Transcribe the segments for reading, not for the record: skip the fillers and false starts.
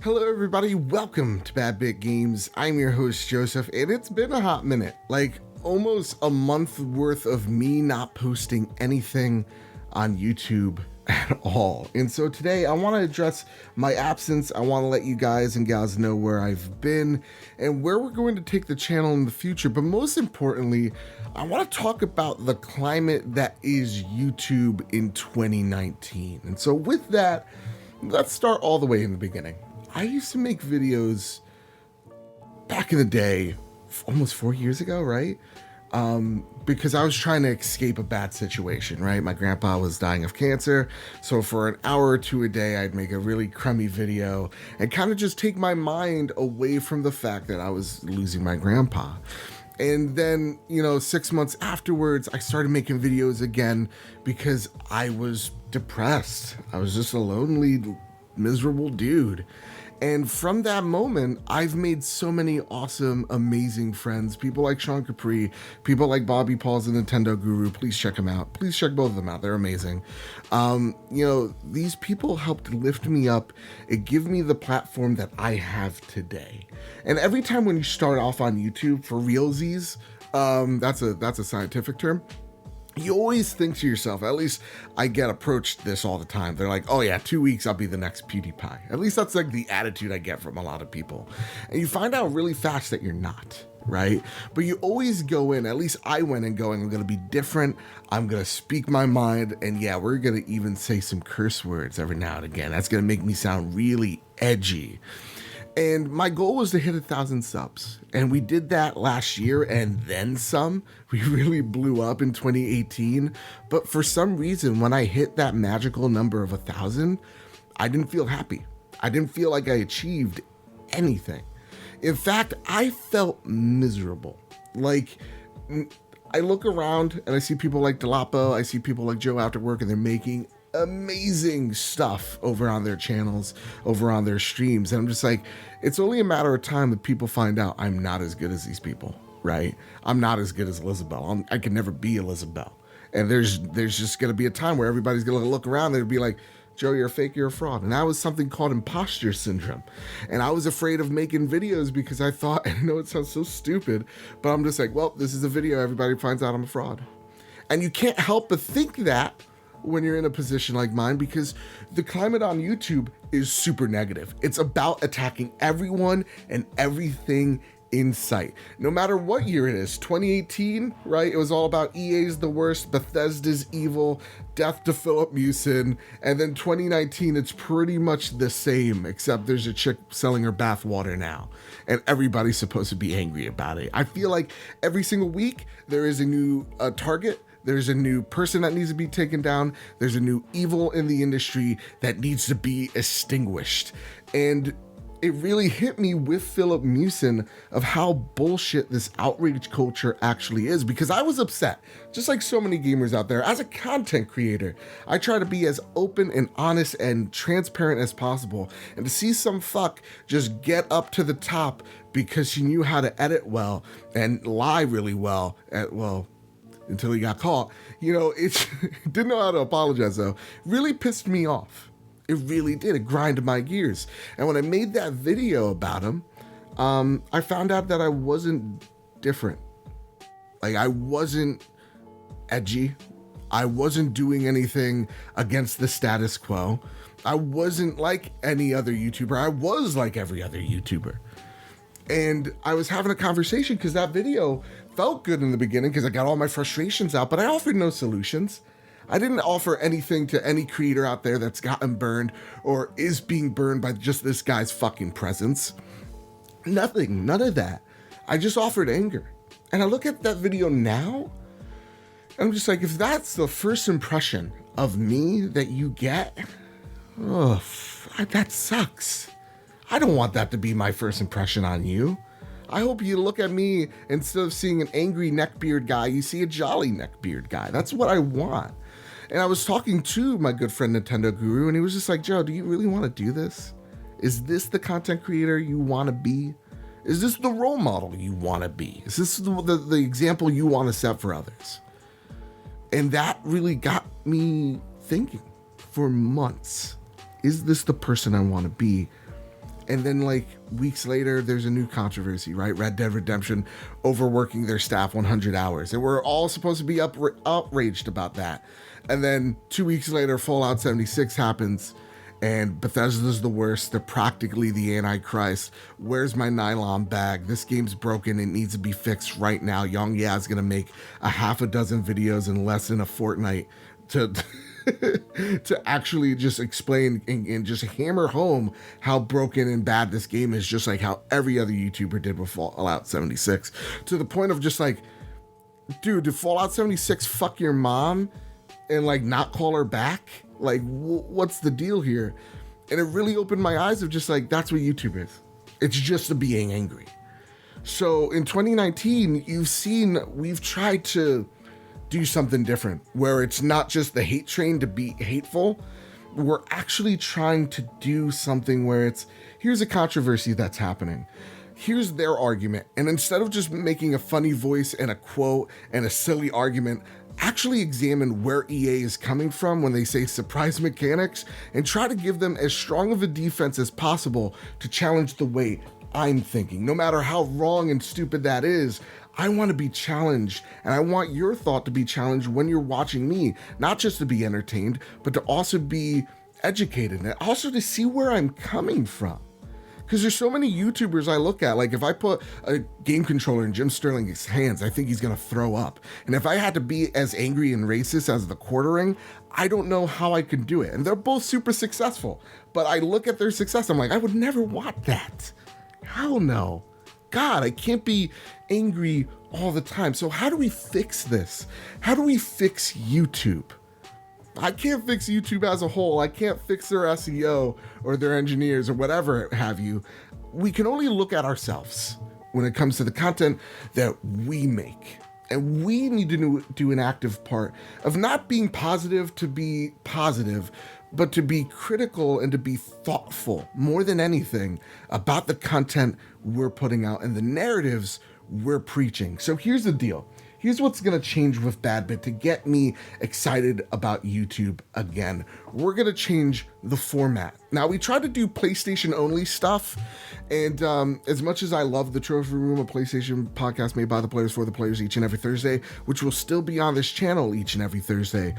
Hello everybody, welcome to Bad Bit Games. I'm your host Joseph, and it's been a hot minute, like almost a month worth of me not posting anything on YouTube at all. And so today I want to address my absence. I want to let you guys and gals know where I've been and where we're going to take the channel in the future. But most importantly, I want to talk about the climate that is YouTube in 2019. And so with that, let's start all the way in the beginning. I used to make videos back in the day, almost 4 years ago, right? Because I was trying to escape a bad situation, right? My grandpa was dying of cancer. So for an hour or two a day, I'd make a really crummy video and kind of just take my mind away from the fact that I was losing my grandpa. And then, 6 months afterwards, I started making videos again because I was depressed. I was just a lonely, miserable dude. And from that moment, I've made so many awesome, amazing friends. People like Sean Capri, people like Bobby Paul's the Nintendo Guru. Please check them out. Please check both of them out. They're amazing. These people helped lift me up and give me the platform that I have today. And every time when you start off on YouTube, for realsies, that's a scientific term. You always think to yourself, at least I get approached this all the time. They're like, oh yeah, 2 weeks, I'll be the next PewDiePie. At least that's like the attitude I get from a lot of people. And you find out really fast that you're not, right? But you always go in, at least I went in going, I'm going to be different. I'm going to speak my mind. And yeah, we're going to even say some curse words every now and again. That's going to make me sound really edgy. And my goal was to hit 1,000 subs. And we did that last year and then some. We really blew up in 2018. But for some reason, when I hit that magical number of 1,000, I didn't feel happy. I didn't feel like I achieved anything. In fact, I felt miserable. Like, I look around and I see people like Delapo, I see people like Joe After Work, and they're making amazing stuff over on their channels, over on their streams. And I'm just like, it's only a matter of time that people find out I'm not as good as these people, right? I'm not as good as Elizabeth. I can never be Elizabeth. And there's just going to be a time where everybody's going to look around and be like, Joe, you're a fake, you're a fraud. And that was something called imposter syndrome. And I was afraid of making videos because I thought, and I know it sounds so stupid, but I'm just like, well, this is a video. Everybody finds out I'm a fraud. And you can't help but think that when you're in a position like mine, because the climate on YouTube is super negative. It's about attacking everyone and everything in sight. No matter what year it is, 2018, right? It was all about EA's the worst, Bethesda's evil, death to Philip Mewson. And then 2019, it's pretty much the same, except there's a chick selling her bathwater now. And everybody's supposed to be angry about it. I feel like every single week, there is a new target. There's a new person that needs to be taken down. There's a new evil in the industry that needs to be extinguished. And it really hit me with Philip Mewson of how bullshit this outrage culture actually is, because I was upset, just like so many gamers out there. As a content creator, I try to be as open and honest and transparent as possible. And to see some fuck just get up to the top because she knew how to edit well and lie really well until he got caught, it didn't know how to apologize though. Really pissed me off. It really did. It grinded my gears. And when I made that video about him, I found out that I wasn't different. Like, I wasn't edgy. I wasn't doing anything against the status quo. I wasn't like any other YouTuber. I was like every other YouTuber. And I was having a conversation because that video felt good in the beginning because I got all my frustrations out, but I offered no solutions. I didn't offer anything to any creator out there that's gotten burned or is being burned by just this guy's fucking presence. Nothing, none of that. I just offered anger. And I look at that video now, and I'm just like, if that's the first impression of me that you get, that sucks. I don't want that to be my first impression on you. I hope you look at me, instead of seeing an angry neckbeard guy, you see a jolly neckbeard guy. That's what I want. And I was talking to my good friend Nintendo Guru, and he was just like, Joe, do you really want to do this? Is this the content creator you want to be? Is this the role model you want to be? Is this the example you want to set for others? And that really got me thinking for months. Is this the person I want to be? And then like weeks later, there's a new controversy, right? Red Dead Redemption overworking their staff 100 hours. And we're all supposed to be outraged about that. And then 2 weeks later, Fallout 76 happens. And Bethesda's the worst. They're practically the Antichrist. Where's my nylon bag? This game's broken. It needs to be fixed right now. Young is going to make a half a dozen videos in less than a fortnight to to actually just explain and just hammer home how broken and bad this game is, just like how every other YouTuber did with Fallout 76. To the point of just like, dude, did Fallout 76 fuck your mom and like not call her back? Like, what's the deal here? And it really opened my eyes of just like, that's what YouTube is. It's just a being angry. So in 2019, you've seen, we've tried to do something different where it's not just the hate train to be hateful. We're actually trying to do something where it's, here's a controversy that's happening. Here's their argument. And instead of just making a funny voice and a quote and a silly argument, actually examine where EA is coming from when they say surprise mechanics and try to give them as strong of a defense as possible to challenge the way I'm thinking. No matter how wrong and stupid that is, I want to be challenged, and I want your thought to be challenged when you're watching me, not just to be entertained, but to also be educated and also to see where I'm coming from. Because there's so many YouTubers I look at, like if I put a game controller in Jim Sterling's hands, I think he's going to throw up. And if I had to be as angry and racist as the Quartering, I don't know how I could do it. And they're both super successful. But I look at their success, I'm like, I would never want that. Hell no. God, I can't be angry all the time. So how do we fix this? How do we fix YouTube? I can't fix YouTube as a whole. I can't fix their SEO or their engineers or whatever have you. We can only look at ourselves when it comes to the content that we make. And we need to do an active part of not being positive to be positive, but to be critical and to be thoughtful more than anything about the content we're putting out and the narratives we're preaching. So here's the deal. Here's what's going to change with Badbit to get me excited about YouTube again. We're going to change the format. Now, we tried to do PlayStation only stuff, and as much as I love the Trophy Room, a PlayStation podcast made by the players for the players each and every Thursday, which will still be on this channel each and every Thursday,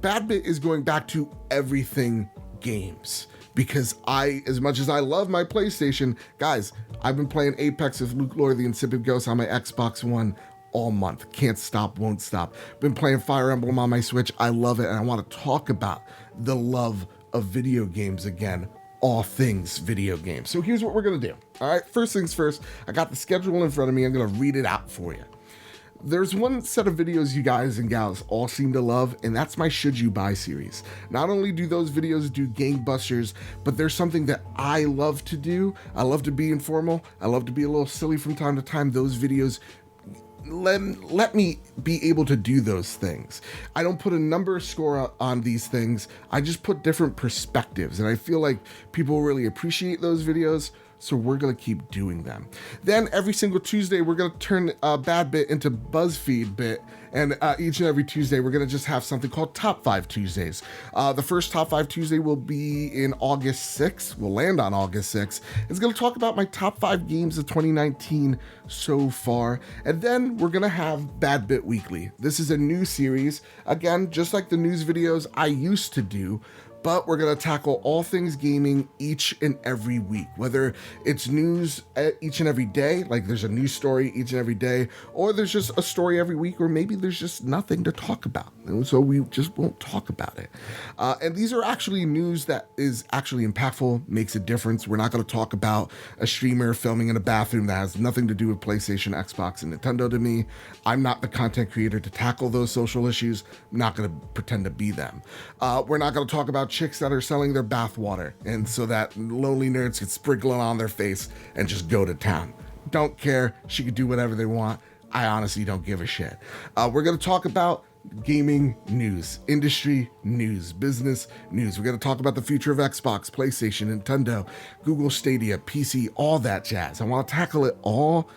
Badbit is going back to everything games. Because as much as I love my PlayStation, guys, I've been playing Apex with Luke Lord, the Insipid Ghost on my Xbox One all month. Can't stop, won't stop. Been playing Fire Emblem on my Switch. I love it, and I want to talk about the love of video games again. All things video games. So here's what we're going to do. All right, first things first, I got the schedule in front of me. I'm going to read it out for you. There's one set of videos you guys and gals all seem to love, and that's my Should You Buy series. Not only do those videos do gangbusters, but there's something that I love to do. I love to be informal. I love to be a little silly from time to time. Those videos let me be able to do those things. I don't put a number score on these things. I just put different perspectives, and I feel like people really appreciate those videos. So we're going to keep doing them. Then every single Tuesday, we're going to turn Bad Bit into BuzzFeed Bit. And each and every Tuesday, we're going to just have something called Top 5 Tuesdays. The first Top 5 Tuesday will be in August 6th. We'll land on August 6th. It's going to talk about my top 5 games of 2019 so far. And then we're going to have Bad Bit Weekly. This is a new series. Again, just like the news videos I used to do. But we're going to tackle all things gaming each and every week, whether it's news each and every day, like there's a news story each and every day, or there's just a story every week, or maybe there's just nothing to talk about. And so we just won't talk about it. And these are actually news that is actually impactful, makes a difference. We're not going to talk about a streamer filming in a bathroom that has nothing to do with PlayStation, Xbox, and Nintendo to me. I'm not the content creator to tackle those social issues. I'm not going to pretend to be them. We're not going to talk about chicks that are selling their bathwater, and so that lonely nerds could sprinkle it on their face and just go to town. Don't care. She could do whatever they want. I honestly don't give a shit. We're going to talk about gaming news, industry news, business news. We're going to talk about the future of Xbox, PlayStation, Nintendo, Google Stadia, PC, all that jazz. I want to tackle it all.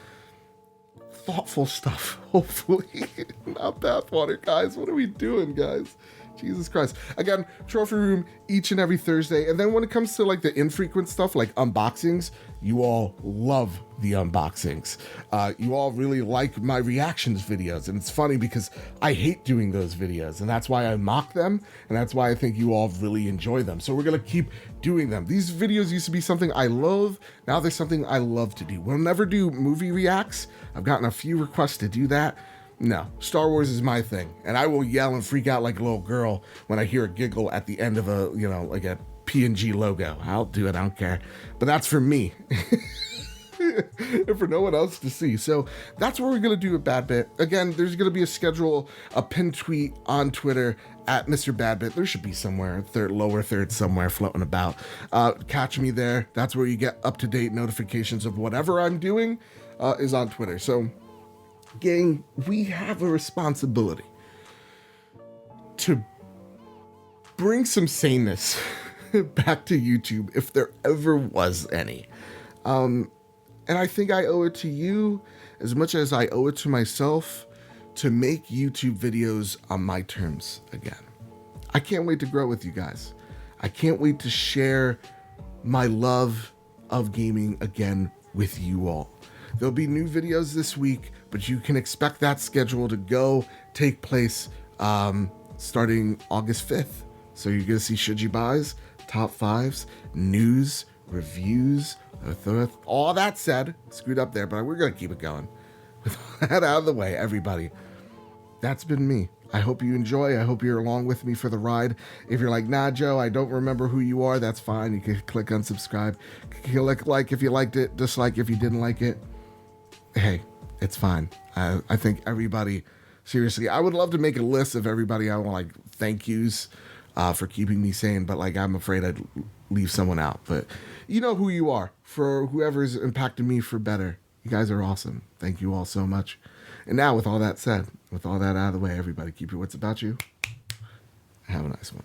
Thoughtful stuff, hopefully. Not bathwater, guys. What are we doing, guys? Jesus Christ. Again, trophy room each and every Thursday. And then when it comes to like the infrequent stuff like unboxings, you all love the unboxings. You all really like my reactions videos. And it's funny because I hate doing those videos. And that's why I mock them. And that's why I think you all really enjoy them. So we're going to keep doing them. These videos used to be something I love. Now they're something I love to do. We'll never do movie reacts. I've gotten a few requests to do that. No, Star Wars is my thing, and I will yell and freak out like a little girl when I hear a giggle at the end of a, like a P&G logo. I'll do it, I don't care. But that's for me. And for no one else to see. So that's what we're going to do with Bad Bit. Again, there's going to be a schedule, a pinned tweet on Twitter at Mr. Badbit. There should be somewhere, lower third somewhere floating about. Catch me there. That's where you get up-to-date notifications of whatever I'm doing is on Twitter. So, gang, we have a responsibility to bring some saneness back to YouTube if there ever was any. And I think I owe it to you as much as I owe it to myself to make YouTube videos on my terms again. I can't wait to grow with you guys. I can't wait to share my love of gaming again with you all. There'll be new videos this week, but you can expect that schedule to take place starting August 5th. So you're going to see Should You Buys, Top 5s, news, reviews, all that said, screwed up there, but we're going to keep it going. With that out of the way, everybody, that's been me. I hope you enjoy. I hope you're along with me for the ride. If you're like, nah, Joe, I don't remember who you are, that's fine. You can click unsubscribe. Click like if you liked it, dislike if you didn't like it. Hey, it's fine. I think everybody, seriously, I would love to make a list of everybody I want, thank yous for keeping me sane, but I'm afraid I'd leave someone out. But you know who you are. For whoever's impacted me for better, you guys are awesome. Thank you all so much. And now, with all that said, with all that out of the way, everybody keep your wits about you. Have a nice one.